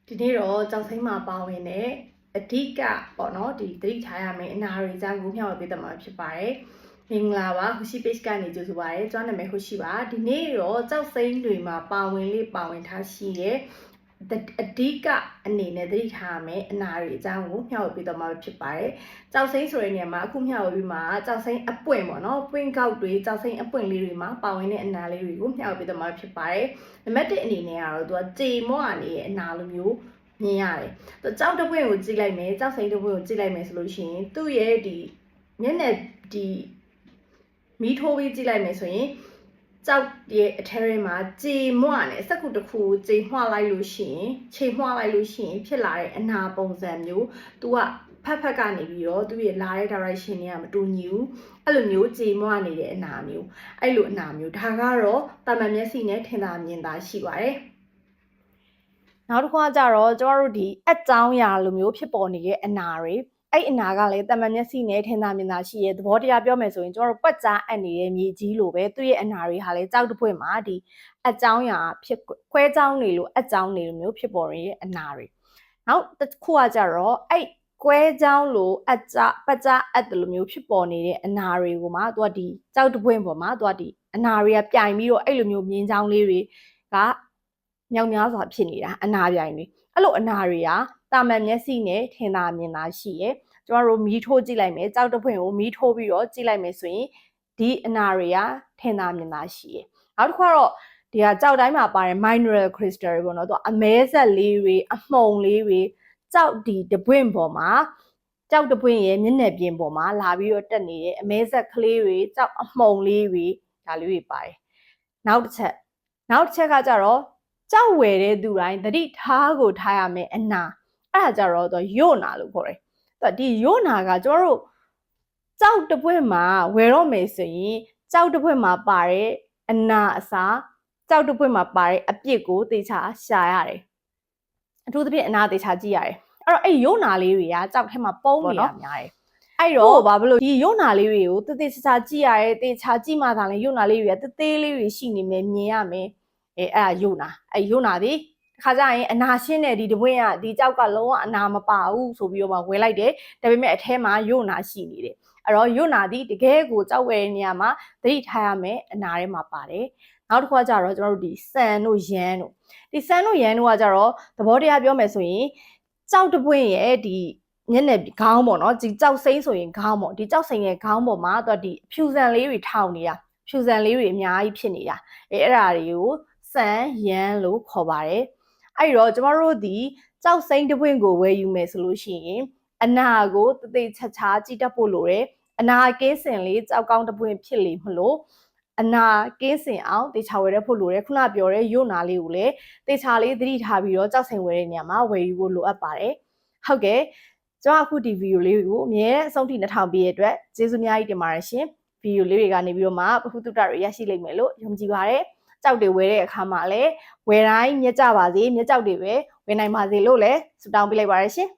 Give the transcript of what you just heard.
ဒီနေ့တော့ကြောက်စိမ်းမှာပါဝင်တဲ့အဓိကပေါ့နော်ဒီသတိထားရမယ့်အနာတွေအကြောင်းကိုမျှဝေပေးတတ်မှာဖြစ်ပါတယ်။မင်္ဂလာပါဟိုရှိ page ကနေကြိုဆိုပါရစေ။ကျွန်တော်နာမည်ဟိုရှိပါဒီနေ့တော့ကြောက်စိမ်းတွေမှာပါဝင်ထားရှိတဲ့အဓိကအနေနဲ့သတိထားရမယ့်အနာတွေအကြောင်းကိုမျှဝေပေးတတ်မှာဖြစ်ပါတယ်။ကြောက်စိမ်းဆိုတဲ့နေရာမှာအခုမျှဝေပြီးမှာကြောက်စိမ်းအပွင့်ပေါ့နော်ပွင့်ကောက်တွေကြောက်စိမ်းအပွင့်လေးတွေမှာပါဝင်တဲ့အနာလေးတွေကိုမျှဝေပေးတတ်မှာဖြစ်ပါတယ်။နံပါတ်1အနေနဲ့ကတော့သူကကြေမော့အနေရဲ့အနာလိုမျိုးမြင်ရတယ်။ကြောက်တပွင့်ကိုကြည့်လိုက်မယ်ကြောက်စိမ်းတပွင့်ကိုကြည့်လိုက်မယ်ဆိုလို့ရှိရင်သူ့ရဲ့ဒီမျက်နှာဒီမီးထိုးပြီးကြည့်လိုက်မယ်ဆိုရင်ကြောက်ရဲ့အထဲထဲမှာကြေမွနဲ့စက္ကူတစ်ခုကြေမွလိုက်လို့ရှိရင်ချိန်မွလိုက်လို့ရှိရင်ဖြစ်လာတဲ့အနာပုံစံမျိုးသူကဖက်ကနေပြီးတော့သူရဲ့လာတဲ့ direction တွေကမတူညီဘူးအဲ့လိုမျိုးကြေမွနေတဲ့အနာမျိုးအဲ့လိုအနာမျိုးဒါကတော့တာမန်မျက်စိနဲ့ထင်သာမြင်သာရှိပါတယ်နောက်တစ်ခါကျတော့ကျမတို့ဒီအကြောင်းအရာလိုမျိုးဖြစ်ပေါ်နေတဲ့အနာတွေအဲ့အနာကလည်းတမန်မျက်စိနဲ့ထင်သာမြင်သာရှိရဲ့သဘောတရားပြောမယ်ဆိုရင်ကျမတို့ပတ်ကြားအပ်နေတဲ့မြေကြီးလိုပဲသူ့ရဲ့အနာတွေဟာလည်းကြောက်တပွင့်မှာဒီအကြောင်းအရာဖြစ်ခွဲကြောင်းနေလို့အကြောင်းနေလိုမျိုးဖြစ်ပေါ်နေတဲ့အနာတွေနောက်တစ်ခုကကျတော့အဲ့ကွဲကြောင်းလိုပတ်ကြားအပ်တယ်လိုမျိုးဖြစ်ပေါ်နေတဲ့အနာတွေကိုမှသူကဒီကြောက်တပွင့်ပေါ်မှာသူကဒီအနာတွေကပြိုင်ပြီးတော့အဲ့လိုမျိုးမြင်းချောင်းလေးတွေကမြောင်များစွာဖြစ်နေတာအနာပြိုင်တွေအဲ့လိုအနာတွေကတာမန်မျက်စိနဲ့ထင်သာမြင်သာရှိရဲ့ကျမတို့မီးထိုးကြည့်လိုက်မယ်ကြောက်တပွင့်ကိုမီးထိုးပြီးတော့ကြည့်လိုက်မယ်ဆိုရင်ဒီအနာတွေကထင်သာမြင်သာရှိရဲ့နောက်တစ်ခါတော့ဒီကကြောက်တိုင်းမှာပါတဲ့ mineral crystal တွေပေါ့နော်သူအမဲဆက်လေးတွေအမှုန်လေးတွေကြောက်ဒီတပွင့်ပေါ်မှာကြောက်တပွင့်ရဲ့မျက်နှာပြင်ပေါ်မှာလာပြီးတော့တက်နေတဲ့အမဲဆက်ကလေးတွေကြောက်အမှုန်လေးတွေဒါလေးတွေပါတယ်နောက်တစ်ချက်ကကြတော့ကြောက်ဝယ်တဲ့သူတိုင်းသတိထားကိုထားရမယ်အနာအဲ့ဒါကြတော့သူယို့နာလို့ခေါ်တယ်သူဒီယို့နာကကျတို့ကြောက်တပွင့်မှာဝယ်တော့မယ်ဆိုရင်ကြောက်တပွင့်မှာပါတဲ့အနာအစားကြောက်တပွင့်မှာပါတဲ့အပြစ်ကိုသေချာရှာရတယ်အထူးသဖြင့်အနာသေချာကြည့်ရတယ်အဲ့တော့အဲ့ယို့နာလေးတွေကကြောက်ထဲမှာပုံးနေတာများတယ်အဲ့တော့ဘာဖြစ်လို့ဒီယို့နာလေးတွေကိုသေချာကြည့်ရတယ်သေချာကြည့်မှသာလေယို့နာလေးတွေကသေးလေးတွေရှိနေမယ်မြင်ရမယ်အဲ့ဒါယို့နာအဲ့ယို့နာဒီခါကြရင်အနာရှင်းတဲ့ဒီတပွင့်ကဒီကြောက်ကလုံးဝအနာမပါဘူးဆိုပြီးတော့မှဝယ်လိုက်တယ်ဒါပေမဲ့အထဲမှာယို့နာရှိနေတယ်အဲ့တော့ယို့နာဒီတကယ်ကိုကြောက်ဝယ်တဲ့နေရာမှာသတိထားရမယ်အနာထဲမှာပါတယ်နောက်တစ်ခါကျတော့ကျွန်တော်တို့ဒီဆန်တို့ရမ်းတို့ဒီဆန်တို့ရမ်းတို့ကကျတော့သဘောတရားပြောမယ်ဆိုရင်ကြောက်တပွင့်ရဲ့ဒီမျက်နှာခေါင်းပေါ့နော်ဒီကြောက်စိမ့်ဆိုရင်ခေါင်းပေါ့ဒီကြောက်စိမ့်ရဲ့ခေါင်းပေါ်မှာသူကဒီဖြူစံလေးတွေထောင်နေတာဖြူစံလေးတွေအများကြီးဖြစ်နေတာအဲ့ဒါတွေကိုဆန်ရမ်းလို့ခေါ်ပါတယ်အဲ့တော့ကျမတို့ဒီကြောက်စိမ့်တပွင့်ကိုဝယ်ယူမယ်ဆိုလို့ရှိရင်အနာကိုတသိချာချာကြည့်တတ်ဖို့လိုတယ်အနာကင်းစင်လေးကြောက်ကောင်းတပွင့်ဖြစ်လေမလို့အနာကင်းစင်အောင်တေချာဝယ်ရဖို့လိုတယ်ခုနပြောတဲ့ယို့နာလေးကိုလည်းတေချာလေးသတိထားပြီးတော့ကြောက်စိမ့်ဝယ်တဲ့နေရာမှာဝယ်ယူဖို့လိုအပ်ပါတယ်ဟုတ်ကဲ့ကျွန်တော်အခုဒီဗီဒီယိုလေးကိုအမြဲအဆုံးထိနှထောင်ပေးရတဲ့အတွက်ကျေးဇူးအများကြီးတင်ပါတယ်ရှင်ဗီဒီယိုလေးတွေကနေပြီးတော့မှဘဟုတုတတွေရရှိလိမ့်မယ်လို့ယုံကြည်ပါတယ်ကြောက်တွေဝယ်တဲ့အခါမှာလည်းဝယ်တိုင်းမျက်ကြပါစေမျက်ကြောက်တွေပဲဝယ်နိုင်ပါစေလို့လည်းဆုတောင်းပေးလိုက်ပါရရှင်